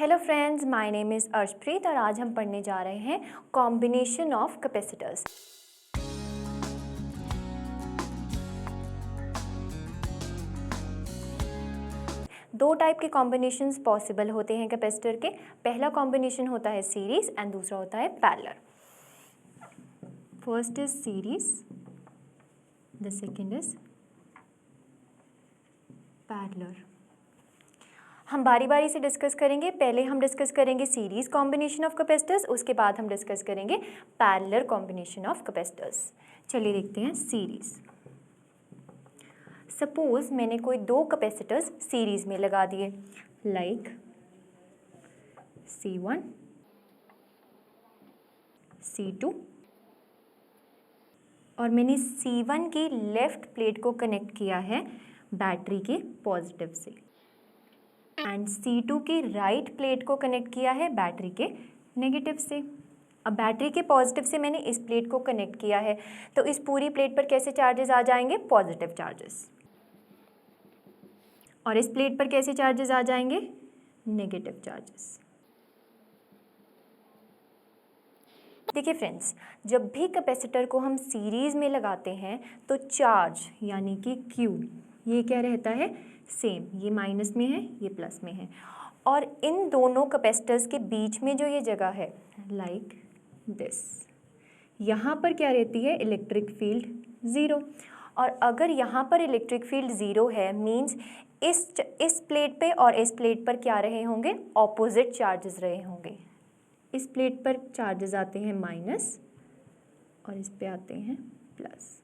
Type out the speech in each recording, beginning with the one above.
Hello friends, my name is Arshpreet और आज हम पढ़ने जा रहे हैं कॉम्बिनेशन ऑफ कैपेसिटर्स। दो टाइप के कॉम्बिनेशंस पॉसिबल होते हैं कैपेसिटर के। पहला कॉम्बिनेशन होता है सीरीज एंड दूसरा होता है parallel. First is series, the second is parallel. हम बारी बारी से डिस्कस करेंगे। पहले हम डिस्कस करेंगे सीरीज कॉम्बिनेशन ऑफ कैपेसिटर्स, उसके बाद हम डिस्कस करेंगे पैरेलल कॉम्बिनेशन ऑफ कैपेसिटर्स। चलिए देखते हैं सीरीज। सपोज मैंने कोई दो कैपेसिटर्स सीरीज में लगा दिए, लाइक C1 C2, और मैंने C1 की लेफ्ट प्लेट को कनेक्ट किया है बैटरी के पॉजिटिव से एंड C2 की राइट प्लेट को कनेक्ट किया है बैटरी के नेगेटिव से। अब बैटरी के पॉजिटिव से मैंने इस प्लेट को कनेक्ट किया है, तो इस पूरी प्लेट पर कैसे चार्जेस आ जाएंगे? Positive charges. और इस प्लेट पर कैसे चार्जेस आ जाएंगे? Negative charges. देखिए फ्रेंड्स, जब भी कैपेसिटर को हम सीरीज में लगाते हैं तो चार्ज यानी कि Q ये क्या रहता है? सेम। ये माइनस में है, ये प्लस में है। और इन दोनों कैपेसिटर्स के बीच में जो ये जगह है, लाइक दिस, यहाँ पर क्या रहती है? Electric field zero. और अगर यहाँ पर इलेक्ट्रिक फील्ड ज़ीरो है, मीन्स इस प्लेट पे और इस प्लेट पर क्या रहे होंगे? ऑपोजिट चार्जेस रहे होंगे। इस प्लेट पर चार्जेस आते हैं माइनस और इस पे आते हैं प्लस।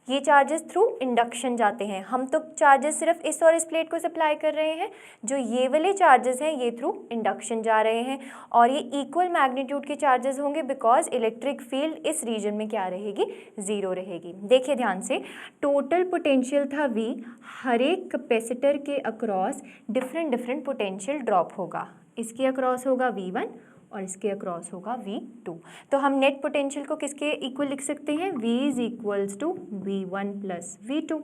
ये चार्जेस थ्रू इंडक्शन जाते हैं। हम तो चार्जेस सिर्फ इस और इस प्लेट को सप्लाई कर रहे हैं, जो ये वाले चार्जेस हैं ये थ्रू इंडक्शन जा रहे हैं और ये इक्वल मैग्नीट्यूड के चार्जेस होंगे बिकॉज इलेक्ट्रिक फील्ड इस रीजन में क्या रहेगी? ज़ीरो रहेगी। देखिए ध्यान से, टोटल पोटेंशियल था V, हर एक कैपेसिटर के अक्रॉस डिफरेंट पोटेंशियल ड्रॉप होगा। इसके अक्रॉस होगा V1 और इसके अक्रॉस होगा V2। तो हम नेट पोटेंशियल को किसके इक्वल लिख सकते हैं? V is equals to V1 plus V2।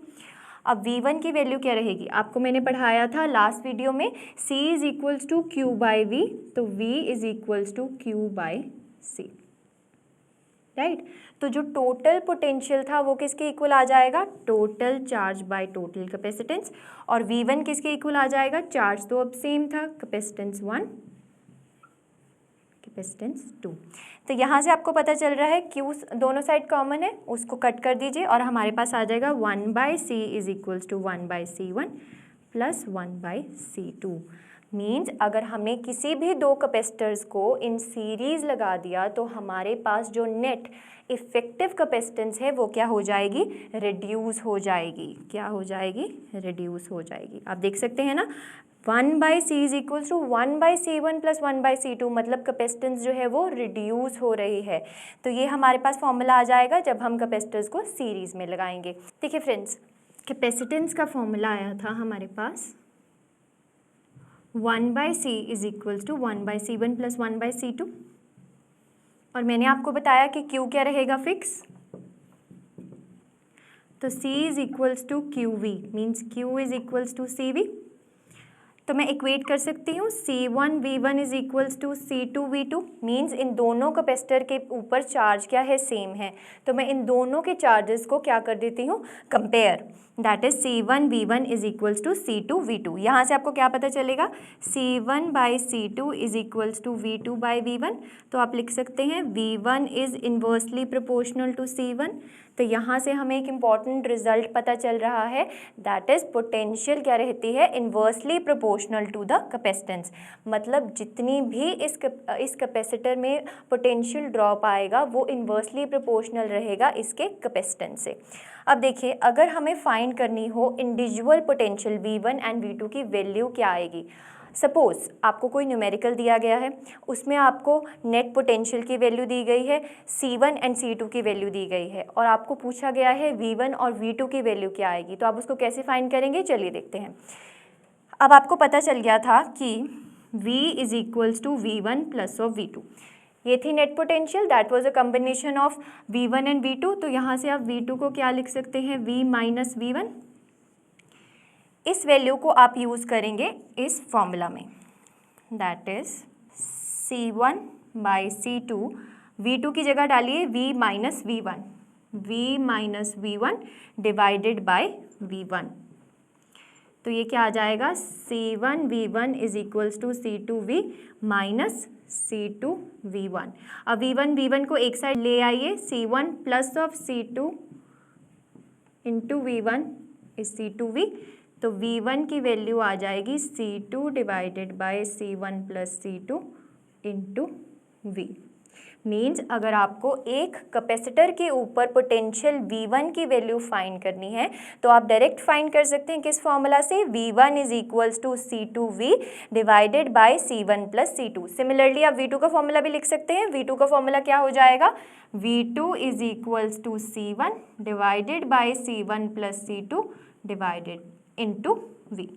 अब V1 की वैल्यू क्या रहेगी? आपको मैंने पढ़ाया था लास्ट वीडियो में, C is equals to Q by V, तो V is equals to Q by C, right. तो जो टोटल पोटेंशियल था वो किसके इक्वल आ जाएगा? Total charge by total capacitance. और V1 किसके इक्वल आ जाएगा? चार्ज तो अब सेम था, कैपेसिटेंस 1 कैपेसिटेंस 2। तो यहाँ से आपको पता चल रहा है Q दोनों साइड कॉमन है, उसको कट कर दीजिए और हमारे पास आ जाएगा 1/C is equals to 1/C1 plus 1/C2। Means अगर हमें किसी भी दो कैपेसिटर्स को इन सीरीज लगा दिया तो हमारे पास जो नेट इफेक्टिव कैपेसिटेंस है वो क्या हो जाएगी? रिड्यूस हो जाएगी। क्या हो जाएगी? रिड्यूस हो जाएगी। आप देख सकते हैं ना, 1/C is equals to 1/C1 plus 1/C2, मतलब कैपेसिटेंस जो है वो रिड्यूस हो रही है। तो ये हमारे पास फॉर्मूला आ जाएगा जब हम कैपेसिटर्स को सीरीज में लगाएंगे। देखिए फ्रेंड्स, कैपेसिटेंस का फॉर्मूला आया था हमारे पास 1/C is equals to 1/C1 plus 1/C2, और मैंने आपको बताया कि Q क्या रहेगा? फिक्स। तो C is equals to QV, means Q is equals to CV। तो मैं इक्वेट कर सकती हूँ C1V1 is equals to C2V2, means इन दोनों कैपेसिटर के ऊपर चार्ज क्या है? सेम है। तो मैं इन दोनों के चार्जेस को क्या कर देती हूँ? Compare. That is C1V1 is equals to C2V2। यहाँ से आपको क्या पता चलेगा? C1/C2 is equals to V2/V1। तो आप लिख सकते हैं V1 is inversely proportional to C1। तो यहाँ से हमें एक इम्पॉर्टेंट रिजल्ट पता चल रहा है, दैट इज पोटेंशियल क्या रहती है? Inversely proportional to the capacitance. मतलब जितनी भी इस कैपेसिटर में पोटेंशियल ड्रॉप आएगा वो इन्वर्सली प्रोपोर्शनल रहेगा इसके कैपेसिटेंस से। अब देखिए, अगर हमें फाइंड करनी हो individual potential V1 and V2 की वैल्यू क्या आएगी? सपोज आपको कोई न्यूमेरिकल दिया गया है, उसमें आपको नेट पोटेंशियल की वैल्यू दी गई है, C1 एंड C2 की वैल्यू दी गई है, और आपको पूछा गया है V1 और V2 की वैल्यू क्या आएगी। तो आप उसको कैसे फाइंड करेंगे? चलिए देखते हैं। अब आपको पता चल गया था कि V is equals to V1 plus of V2। ये थी net potential, that was a combination of V1 and V2। तो यहाँ से आप V2 को क्या लिख सकते हैं? V minus V1। इस वैल्यू को आप यूज़ करेंगे इस फॉर्मूला में, दैट इज C1/C2, V2 की जगह डालिए V minus V1 divided by V1। तो ये क्या आ जाएगा, C1V1 is equals to C2V minus C2V1। अब V1 को एक साइड ले आइए, C1 plus of C2 into V1 is C2V। तो V1 की वैल्यू आ जाएगी C2 divided by C1 plus C2 into V। Means अगर आपको एक कैपेसिटर के ऊपर पोटेंशियल V1 की वैल्यू फाइंड करनी है तो आप डायरेक्ट फाइंड कर सकते हैं किस फॉर्मूला से, V1 is equals to C2V divided by C1 plus C2। Similarly आप V2 का फॉर्मूला भी लिख सकते हैं। V2 का फॉर्मूला क्या हो जाएगा, V2 is equals to C1 divided by C1 plus C2 divided into V।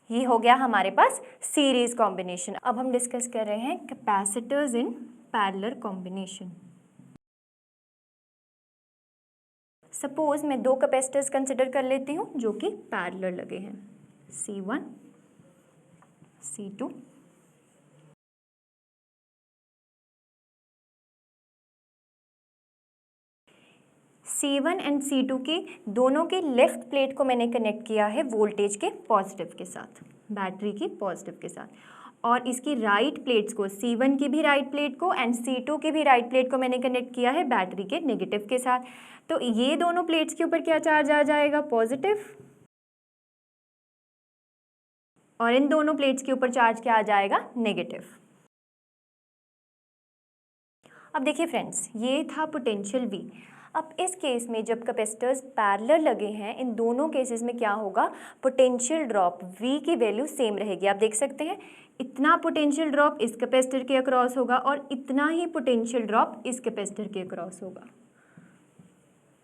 ये हो गया हमारे पास सीरीज कॉम्बिनेशन। अब हम डिस्कस कर रहे हैं capacitors in parallel combination. Suppose मैं दो कैपेसिटर्स कंसिडर कर लेती हूँ जो कि पैरेलल लगे हैं, C1 C2। C1 and C2 के दोनों के लेफ्ट प्लेट को मैंने कनेक्ट किया है वोल्टेज के पॉजिटिव के साथ, बैटरी की पॉजिटिव के साथ, और इसकी राइट प्लेट्स को, C1 की भी राइट प्लेट को एंड C2 की भी राइट प्लेट को मैंने कनेक्ट किया है बैटरी के नेगेटिव के साथ। तो ये दोनों प्लेट्स के ऊपर क्या चार्ज आ जाएगा, पॉजिटिव, और इन दोनों प्लेट्स के ऊपर चार्ज क्या आ जाएगा, नेगेटिव। अब देखिए फ्रेंड्स, ये था पोटेंशियल V। अब इस केस में जब कैपेसिटर्स पैरेलल लगे हैं, इन दोनों केसेस में क्या होगा, पोटेंशियल ड्रॉप V की वैल्यू सेम रहेगी। आप देख सकते हैं इतना पोटेंशियल ड्रॉप इस कैपेसिटर के अक्रॉस होगा और इतना ही पोटेंशियल ड्रॉप इस कैपेसिटर के अक्रॉस होगा।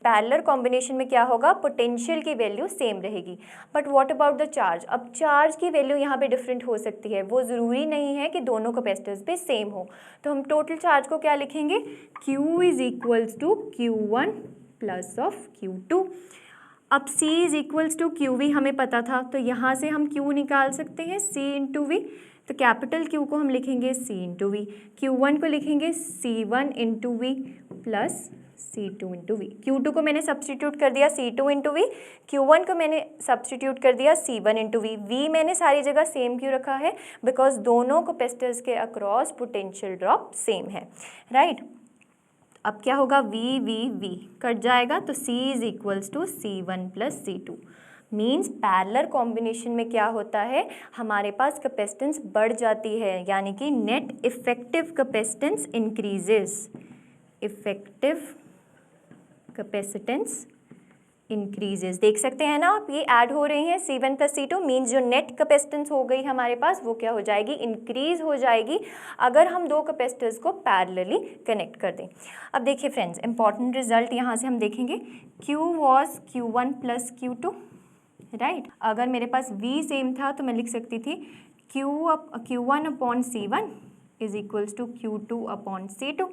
पैरेलल कॉम्बिनेशन में क्या होगा, पोटेंशियल की वैल्यू सेम रहेगी। But what about the charge, अब चार्ज की वैल्यू यहाँ पे डिफरेंट हो सकती है। वो ज़रूरी नहीं है कि दोनों कैपेसिटर्स पे सेम हो। तो हम टोटल चार्ज को क्या लिखेंगे, Q is equals to Q1 plus of Q2। अब C is equals to QV हमें पता था, तो यहाँ से हम Q निकाल सकते हैं C इंटू V। तो कैपिटल Q को हम लिखेंगे C इंटू V, Q1 को लिखेंगे C1 into V plus C2 into V। Q2 को मैंने सब्सटीट्यूट कर दिया C2 इंटू V, Q1 को मैंने सब्सटीट्यूट कर दिया C1 इंटू V। V मैंने सारी जगह सेम क्यों रखा है, बिकॉज दोनों कैपेसिटर्स के अक्रॉस पोटेंशियल ड्रॉप सेम है, राइट। अब क्या होगा, V कट जाएगा, तो C is equals to C1 plus C2। Means parallel combination में क्या होता है, हमारे पास कैपेसिटेंस बढ़ जाती है, यानी कि net effective capacitance increases, effective capacitance increases. देख सकते हैं ना आप, ये ऐड हो रही हैं C1 प्लस C2। मीन्स जो नेट कैपेसिटेंस हो गई हमारे पास वो क्या हो जाएगी, इंक्रीज हो जाएगी, अगर हम दो कैपेसिटर्स को पैरेलली कनेक्ट कर दें। अब देखिए फ्रेंड्स, इंपॉर्टेंट रिजल्ट यहाँ से हम देखेंगे, Q was Q1 plus Q2, right. अगर मेरे पास V सेम था तो मैं लिख सकती थी Q1 upon C1 is equals to Q2 upon C2,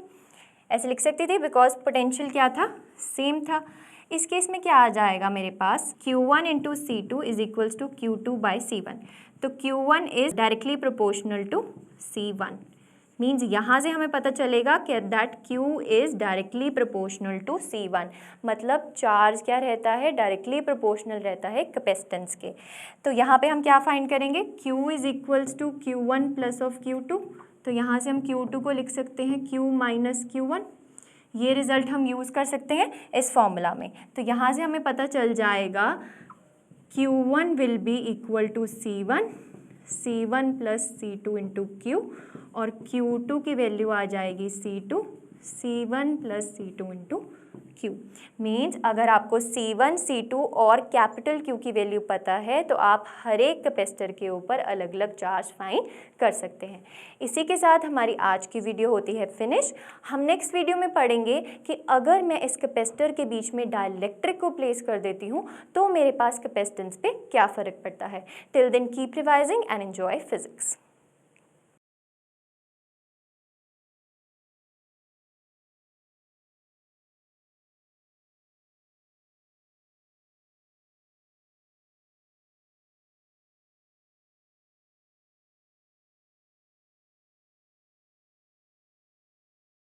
ऐसे लिख सकती थी, बिकॉज पोटेंशियल क्या था, सेम था। इस केस में क्या आ जाएगा मेरे पास, Q1 into C2 is equals to Q2 by C1। तो Q1 is directly proportional to C1। Means यहाँ से हमें पता चलेगा कि that Q is directly proportional to C1। मतलब चार्ज क्या रहता है, डायरेक्टली प्रोपोर्शनल रहता है कैपेसिटेंस के। तो यहाँ पे हम क्या फाइंड करेंगे, Q is equals to Q1 plus of Q2। तो यहाँ से हम Q2 को लिख सकते हैं Q माइनस Q1। ये रिज़ल्ट हम यूज़ कर सकते हैं इस फॉर्मूला में। तो यहाँ से हमें पता चल जाएगा Q1 will be equal to C1 plus C2 into Q, और Q2 की वैल्यू आ जाएगी C1 plus C2 into Q। Means अगर आपको C1, C2 और कैपिटल Q की वैल्यू पता है तो आप हर एक कैपेसिटर के ऊपर अलग अलग चार्ज फाइंड कर सकते हैं। इसी के साथ हमारी आज की वीडियो होती है फिनिश। हम नेक्स्ट वीडियो में पढ़ेंगे कि अगर मैं इस कैपेसिटर के बीच में डाइलेक्ट्रिक को प्लेस कर देती हूँ तो मेरे पास कैपेसिटेंस पे क्या फ़र्क पड़ता है। Till then keep revising and enjoy physics.